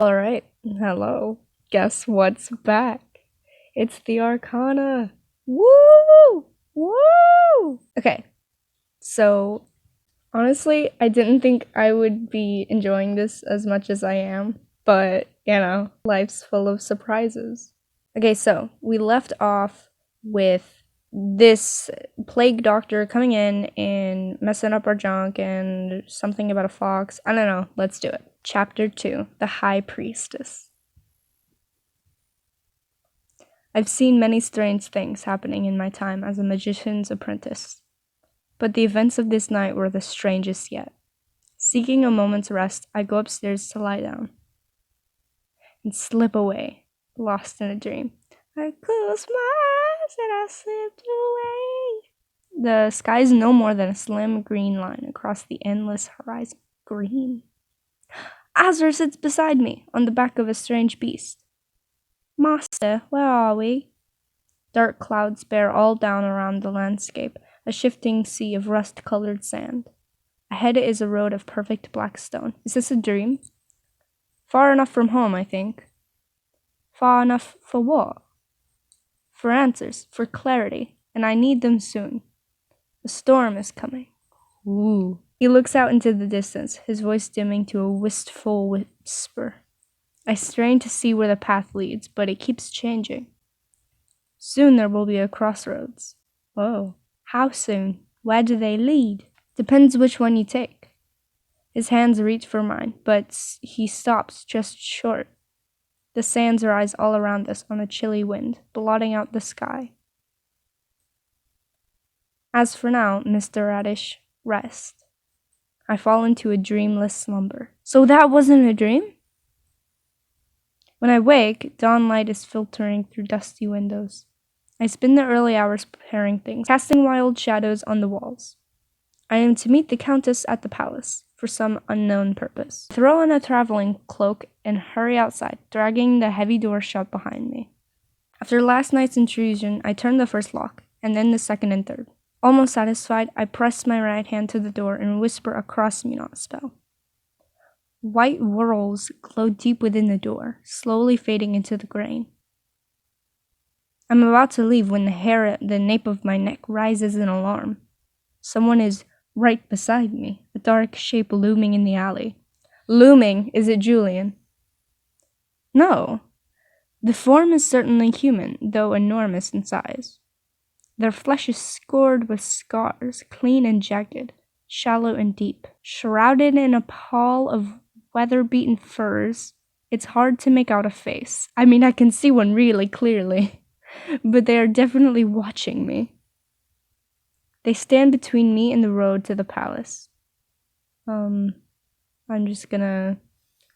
Alright, hello. Guess what's back? It's the Arcana. Woo! Woo! Okay, so honestly, I didn't think I would be enjoying this as much as I am, but life's full of surprises. Okay, so we left off with this plague doctor coming in and messing up our junk and something about a fox. I don't know, let's do it. Chapter 2, The High Priestess. I've seen many strange things happening in my time as a magician's apprentice, but the events of this night were the strangest yet. Seeking a moment's rest, I go upstairs to lie down and slip away, lost in a dream. I closed my eyes and I slipped away. The sky is no more than a slim green line across the endless horizon. Green. Azra sits beside me on the back of a strange beast. Master, where are we? Dark clouds bear all down around the landscape, a shifting sea of rust-colored sand. Ahead is a road of perfect black stone. Is this a dream? Far enough from home, I think. Far enough for what? For answers, for clarity, and I need them soon. A storm is coming. Ooh. He looks out into the distance, his voice dimming to a wistful whisper. I strain to see where the path leads, but it keeps changing. Soon there will be a crossroads. Whoa. How soon? Where do they lead? Depends which one you take. His hands reach for mine, but he stops just short. The sands rise all around us on a chilly wind, blotting out the sky. As for now, Mr. Radish, rest. I fall into a dreamless slumber. So that wasn't a dream? When I wake, dawn light is filtering through dusty windows. I spend the early hours preparing things, casting wild shadows on the walls. I am to meet the Countess at the palace, for some unknown purpose. I throw on a traveling cloak and hurry outside, dragging the heavy door shut behind me. After last night's intrusion, I turn the first lock, and then the second and third. Almost satisfied, I press my right hand to the door and whisper a cross-me-not spell. White whorls glow deep within the door, slowly fading into the grain. I'm about to leave when the hair at the nape of my neck rises in alarm. Someone is right beside me, a dark shape looming in the alley. Looming, is it Julian? No. The form is certainly human, though enormous in size. Their flesh is scored with scars, clean and jagged, shallow and deep. Shrouded in a pall of weather-beaten furs, it's hard to make out a face. I mean, I can see one really clearly, but they are definitely watching me. They stand between me and the road to the palace. I'm just gonna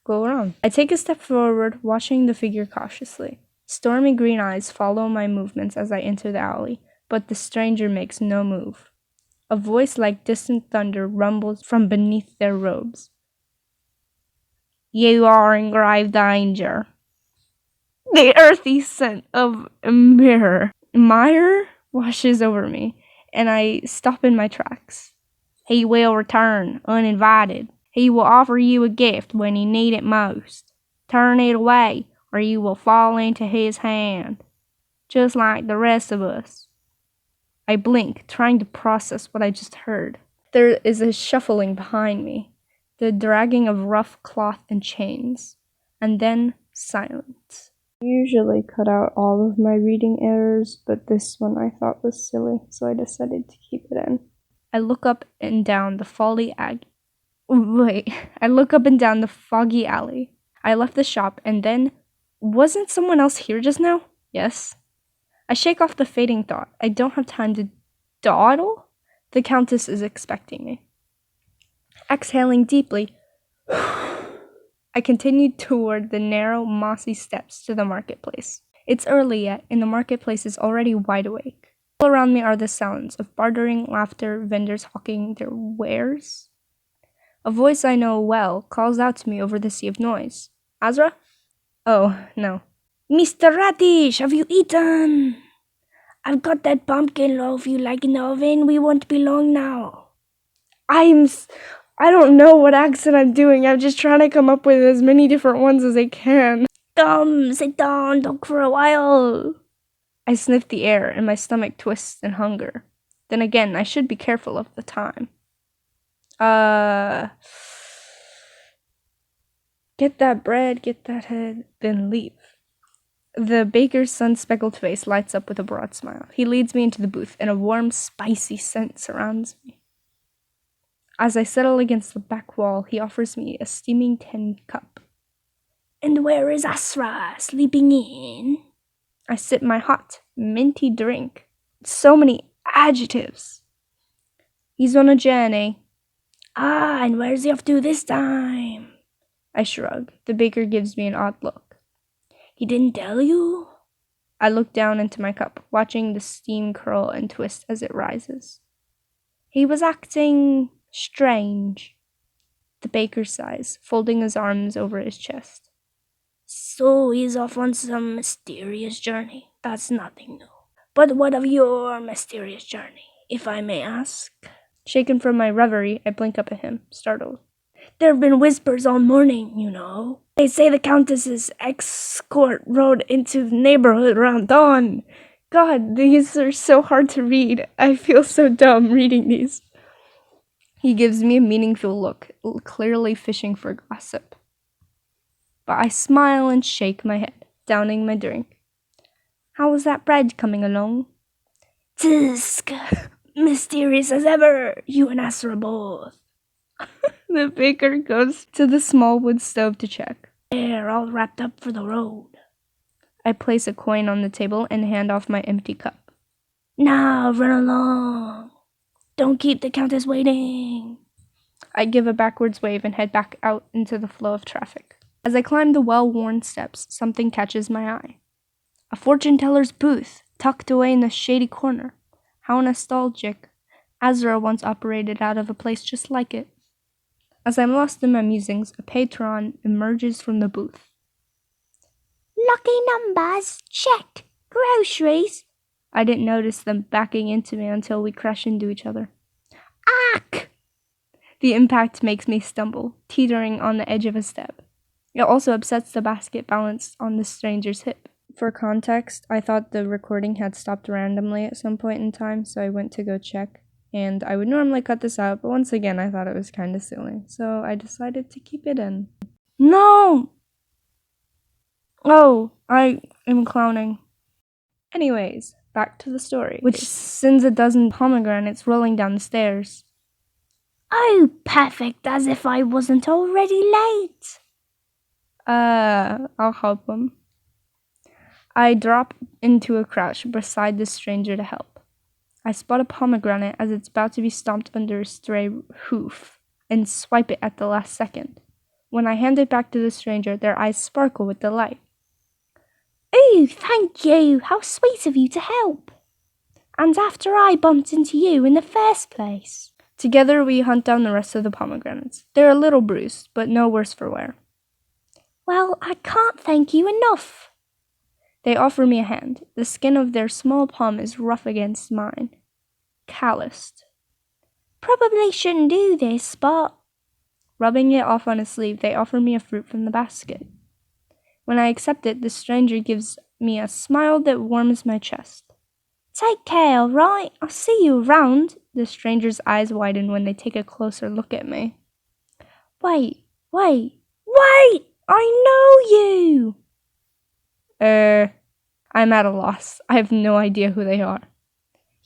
go around. I take a step forward, watching the figure cautiously. Stormy green eyes follow my movements as I enter the alley, but the stranger makes no move. A voice like distant thunder rumbles from beneath their robes. You are in grave danger. The earthy scent of a mire washes over me, and I stop in my tracks. He will return, uninvited. He will offer you a gift when you need it most. Turn it away, or you will fall into his hand, just like the rest of us. I blink, trying to process what I just heard. There is a shuffling behind me, the dragging of rough cloth and chains, and then silence. I usually cut out all of my reading errors, but this one I thought was silly, so I decided to keep it in. I look up and down the foggy alley. I left the shop, and then, wasn't someone else here just now? Yes. I shake off the fading thought. I don't have time to dawdle. The Countess is expecting me. Exhaling deeply, I continued toward the narrow, mossy steps to the marketplace. It's early yet, and the marketplace is already wide awake. All around me are the sounds of bartering, laughter, vendors hawking their wares. A voice I know well calls out to me over the sea of noise. Azra? Oh, no. Mr. Radish, have you eaten? I've got that pumpkin loaf you like in the oven. We won't be long now. I don't know what accent I'm doing. I'm just trying to come up with as many different ones as I can. Come, sit down, talk for a while. I sniff the air and my stomach twists in hunger. Then again, I should be careful of the time. Get that bread, get that head, then leave. The baker's son's speckled face lights up with a broad smile. He leads me into the booth, and a warm, spicy scent surrounds me. As I settle against the back wall, he offers me a steaming tin cup. And where is Asra, sleeping in? I sip my hot, minty drink. So many adjectives. He's on a journey. Ah, and where's he off to this time? I shrug. The baker gives me an odd look. He didn't tell you? I look down into my cup, watching the steam curl and twist as it rises. He was acting strange. The baker sighs, folding his arms over his chest. So he's off on some mysterious journey. That's nothing new. But what of your mysterious journey, if I may ask? Shaken from my reverie, I blink up at him, startled. There have been whispers all morning, you know. They say the Countess's escort rode into the neighborhood around dawn. God, these are so hard to read. I feel so dumb reading these. He gives me a meaningful look, clearly fishing for gossip. But I smile and shake my head, downing my drink. How is that bread coming along? Tisk, mysterious as ever, you and Asra both. The baker goes to the small wood stove to check. They're all wrapped up for the road. I place a coin on the table and hand off my empty cup. Now run along. Don't keep the Countess waiting. I give a backwards wave and head back out into the flow of traffic. As I climb the well-worn steps, something catches my eye. A fortune-teller's booth, tucked away in a shady corner. How nostalgic. Azra once operated out of a place just like it. As I'm lost in my musings, a patron emerges from the booth. Lucky numbers, check. Groceries. I didn't notice them backing into me until we crash into each other. Ack! The impact makes me stumble, teetering on the edge of a step. It also upsets the basket balanced on the stranger's hip. For context, I thought the recording had stopped randomly at some point in time, so I went to go check. And I would normally cut this out, but once again I thought it was kind of silly, so I decided to keep it in. No! Oh, I am clowning. Anyways, back to the story, which sends a dozen pomegranates rolling down the stairs. Oh, perfect, as if I wasn't already late. I'll help him. I drop into a crouch beside the stranger to help. I spot a pomegranate as it's about to be stomped under a stray hoof and swipe it at the last second. When I hand it back to the stranger, their eyes sparkle with delight. Oh, thank you! How sweet of you to help! And after I bumped into you in the first place. Together we hunt down the rest of the pomegranates. They're a little bruised, but no worse for wear. Well, I can't thank you enough. They offer me a hand. The skin of their small palm is rough against mine. Calloused. Probably shouldn't do this, but... Rubbing it off on his sleeve, they offer me a fruit from the basket. When I accept it, the stranger gives me a smile that warms my chest. Take care, all right? I'll see you around. The stranger's eyes widen when they take a closer look at me. Wait! I know you! I'm at a loss. I have no idea who they are.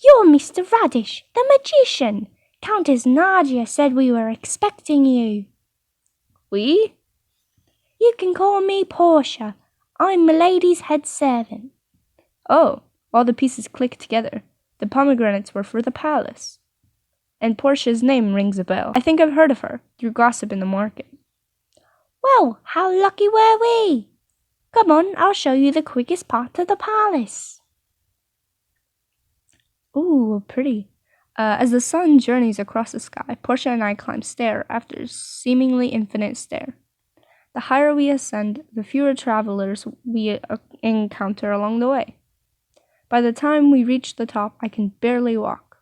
You're Mr. Radish, the magician. Countess Nadia said we were expecting you. We? You can call me Portia. I'm milady's head servant. Oh, all the pieces click together. The pomegranates were for the palace. And Portia's name rings a bell. I think I've heard of her, through gossip in the market. Well, how lucky were we? Come on, I'll show you the quickest path to the palace. Ooh, pretty. As the sun journeys across the sky, Portia and I climb stair after seemingly infinite stair. The higher we ascend, the fewer travelers we encounter along the way. By the time we reach the top, I can barely walk.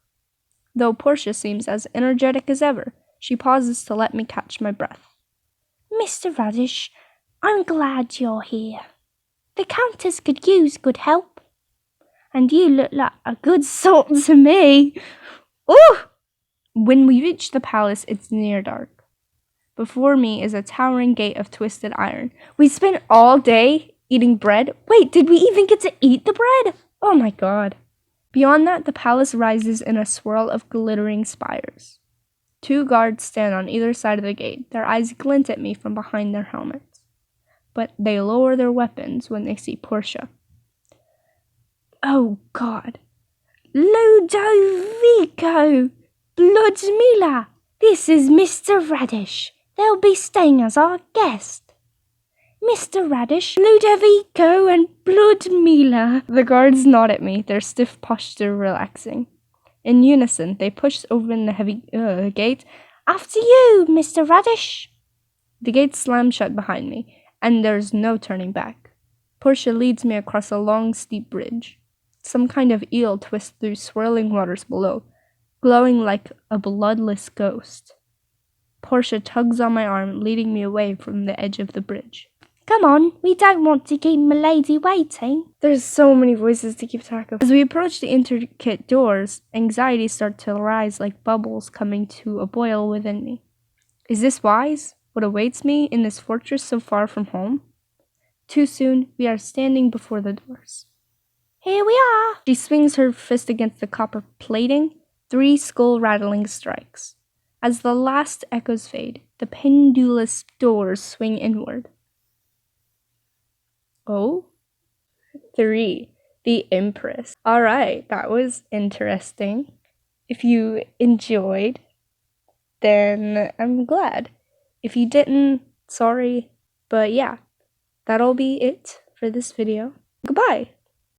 Though Portia seems as energetic as ever, She pauses to let me catch my breath. Mr. Radish, I'm glad you're here. The Countess could use good help. And you look like a good sort to me. Ooh! When we reach the palace, it's near dark. Before me is a towering gate of twisted iron. We spent all day eating bread. Wait, did we even get to eat the bread? Oh my god. Beyond that, the palace rises in a swirl of glittering spires. 2 guards stand on either side of the gate. Their eyes glint at me from behind their helmets. But they lower their weapons when they see Portia. Oh god. Ludovico! Bloodmila! This is Mr. Radish. They'll be staying as our guest. Mr. Radish, Ludovico, and Bloodmila. The guards nod at me, their stiff posture relaxing. In unison, they push open the heavy gate. After you, Mr. Radish. The gate slams shut behind me, and there's no turning back. Portia leads me across a long, steep bridge. Some kind of eel twists through swirling waters below, glowing like a bloodless ghost. Portia tugs on my arm, leading me away from the edge of the bridge. Come on, we don't want to keep Milady waiting. There's so many voices to keep track of. As we approach the intricate doors, anxiety starts to rise like bubbles coming to a boil within me. Is this wise? What awaits me in this fortress so far from home? Too soon, we are standing before the doors. Here we are. She swings her fist against the copper plating, 3 skull-rattling strikes. As the last echoes fade, the pendulous doors swing inward. Oh? 3. The Empress. Alright, that was interesting. If you enjoyed, then I'm glad. If you didn't, sorry. But yeah, that'll be it for this video. Goodbye!